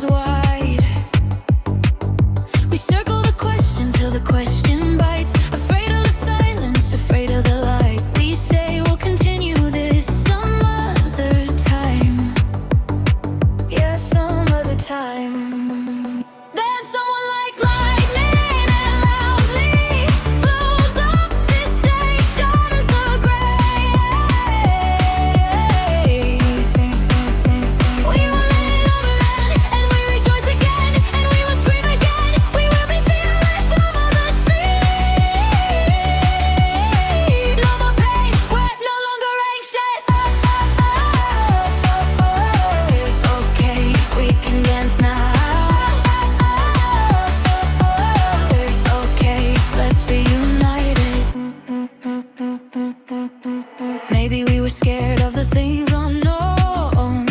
arms wide. We circle the question till the question bites. Afraid of the silence, afraid of the light. We say we'll continue this some other time. Yeah, some other time. Then someone like lightning and loudly blows up this day, shatters the gray. We will let it over then, and we rejoice again, and we will scream again. We will be fearless, some of the sea. No more pain, we're no longer anxious. Okay, we can dance now. Okay, let's be united. Maybe we were scared of the things unknown,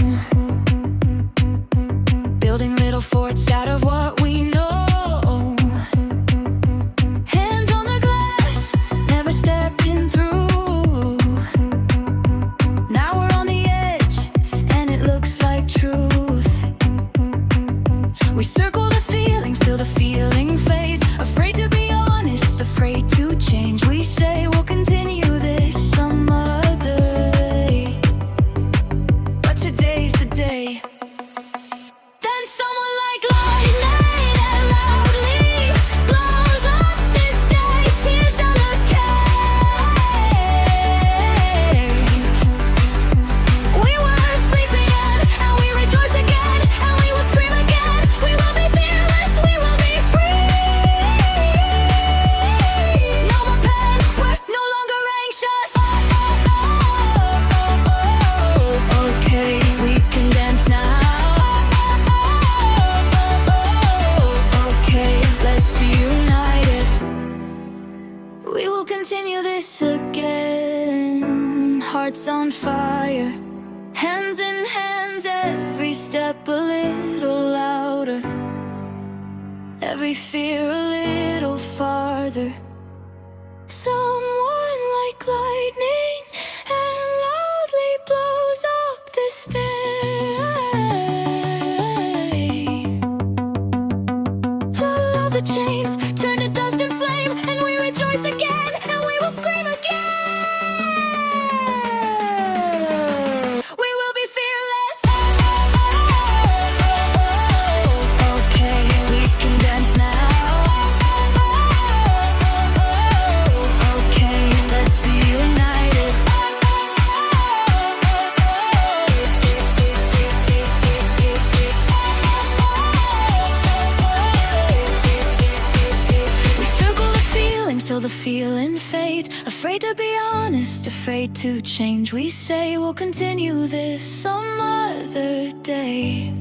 building little forts out of what we know. Hands on the glass, never stepping through. Now we're on the edge, and it looks like truth. We circle the feelings till the feeling fades. Afraid to be honest, afraid to change. We say we'll continue this some other day, but today's the day. Then someone like lightning and loudly blows up this day, tears down the cage. We were asleep again, and we rejoice again, and we will scream again. We will be fearless, we will be free. No more pain, we're no longer anxious. Okay, we can dance now. Okay, let's be united. We will continue this again. Hearts on fire, hands in hands, every step a little louder, every fear a little farther. Someone like lightning and loudly blows up this day. All the chains turn to dust and flame, and we rejoice again, and we will scream again. We will be fearless. Okay, we can dance now. Okay, let's be united. We circle the feelings till the feeling fades. Afraid to be honest, afraid to change. We say we'll continue this some other day,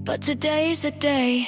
but today's the day.